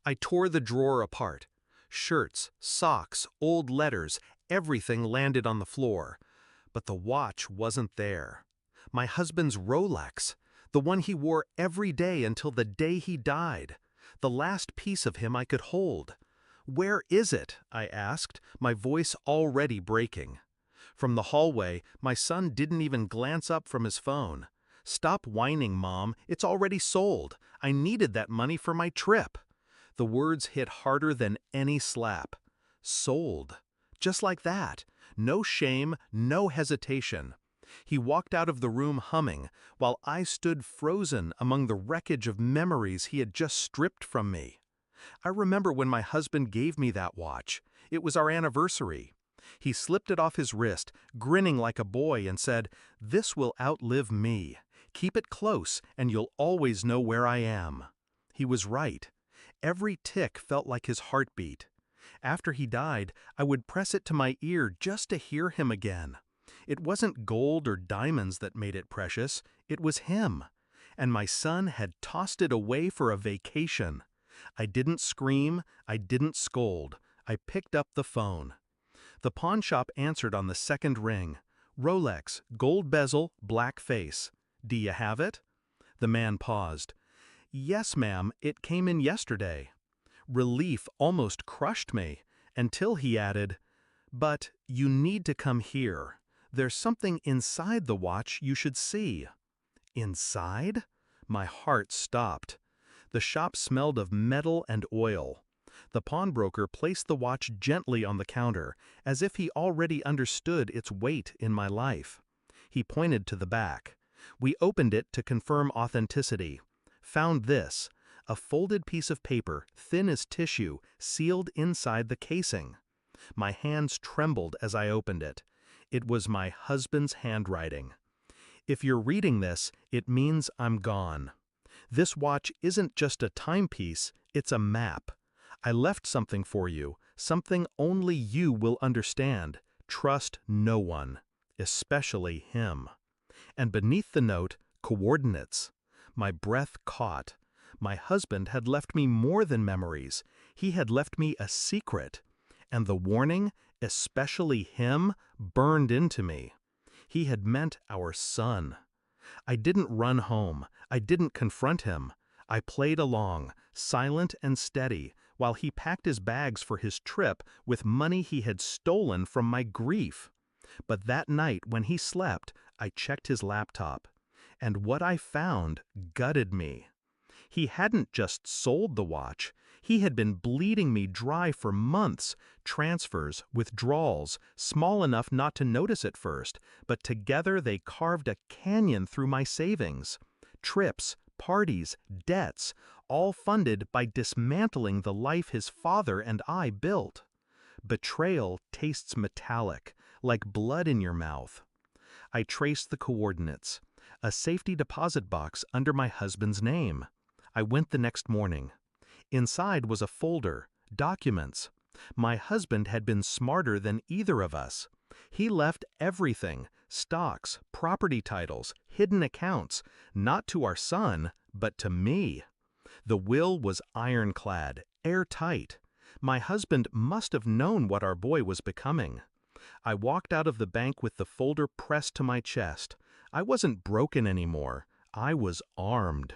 I tore the drawer apart. Shirts, socks, old letters, everything landed on the floor. But the watch wasn't there. My husband's Rolex, the one he wore every day until the day he died. The last piece of him I could hold. "Where is it?" I asked, my voice already breaking. From the hallway, my son didn't even glance up from his phone. "Stop whining, Mom. It's already sold. I needed that money for my trip." The words hit harder than any slap. Sold. Just like that. No shame, no hesitation. He walked out of the room humming, while I stood frozen among the wreckage of memories he had just stripped from me. I remember when my husband gave me that watch. It was our anniversary. He slipped it off his wrist, grinning like a boy, and said, "This will outlive me. Keep it close, and you'll always know where I am." He was right. Every tick felt like his heartbeat. After he died, I would press it to my ear just to hear him again. It wasn't gold or diamonds that made it precious, it was him. And my son had tossed it away for a vacation. I didn't scream, I didn't scold. I picked up the phone. The pawn shop answered on the second ring. "Rolex, gold bezel, black face. Do you have it?" The man paused. "Yes, ma'am, it came in yesterday." Relief almost crushed me, until he added, "But you need to come here. There's something inside the watch you should see." Inside? My heart stopped. The shop smelled of metal and oil. The pawnbroker placed the watch gently on the counter, as if he already understood its weight in my life. He pointed to the back. We opened it to confirm authenticity. Found this, a folded piece of paper, thin as tissue, sealed inside the casing. My hands trembled as I opened it. It was my husband's handwriting. "If you're reading this, it means I'm gone. This watch isn't just a timepiece, it's a map. I left something for you, something only you will understand. Trust no one, especially him." And beneath the note, coordinates. My breath caught. My husband had left me more than memories. He had left me a secret. And the warning, especially him, burned into me. He had meant our son. I didn't run home. I didn't confront him. I played along, silent and steady, while he packed his bags for his trip with money he had stolen from my grief. But that night when he slept, I checked his laptop. And what I found gutted me. He hadn't just sold the watch. He had been bleeding me dry for months. Transfers, withdrawals, small enough not to notice at first, but together they carved a canyon through my savings. Trips, parties, debts, all funded by dismantling the life his father and I built. Betrayal tastes metallic, like blood in your mouth. I traced the coordinates. A safety deposit box under my husband's name. I went the next morning. Inside was a folder, documents. My husband had been smarter than either of us. He left everything, stocks, property titles, hidden accounts, not to our son, but to me. The will was ironclad, airtight. My husband must have known what our boy was becoming. I walked out of the bank with the folder pressed to my chest. I wasn't broken anymore. I was armed.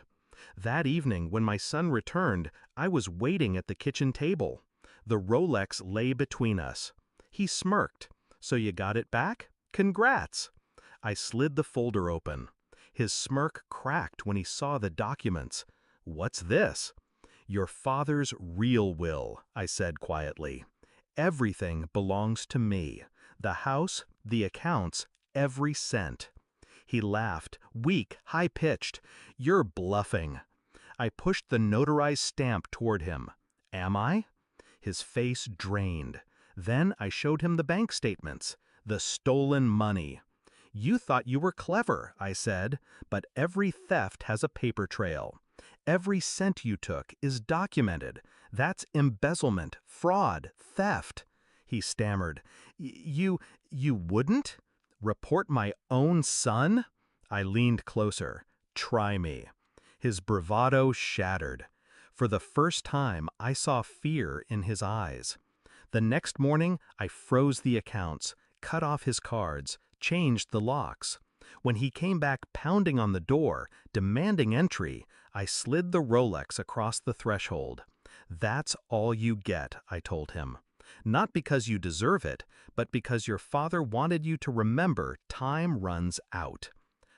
That evening, when my son returned, I was waiting at the kitchen table. The Rolex lay between us. He smirked. "So you got it back? Congrats!" I slid the folder open. His smirk cracked when he saw the documents. "What's this?" "Your father's real will," I said quietly. "Everything belongs to me. The house, the accounts, every cent." He laughed, weak, high-pitched. "You're bluffing." I pushed the notarized stamp toward him. "Am I?" His face drained. Then I showed him the bank statements, the stolen money. "You thought you were clever," I said, "but every theft has a paper trail. Every cent you took is documented. That's embezzlement, fraud, theft." He stammered. You wouldn't? Report my own son?" I leaned closer. "Try me." His bravado shattered. For the first time, I saw fear in his eyes. The next morning, I froze the accounts, cut off his cards, changed the locks. When he came back pounding on the door, demanding entry, I slid the Rolex across the threshold. "That's all you get," I told him. "Not because you deserve it, but because your father wanted you to remember time runs out."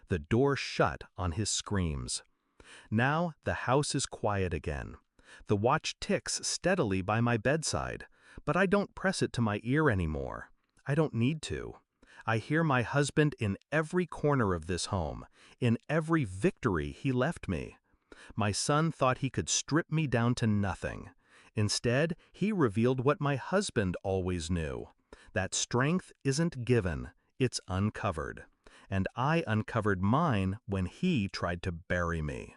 The door shut on his screams. Now the house is quiet again. The watch ticks steadily by my bedside, but I don't press it to my ear anymore. I don't need to. I hear my husband in every corner of this home, in every victory he left me. My son thought he could strip me down to nothing. Instead, he revealed what my husband always knew, that strength isn't given, it's uncovered. And I uncovered mine when he tried to bury me.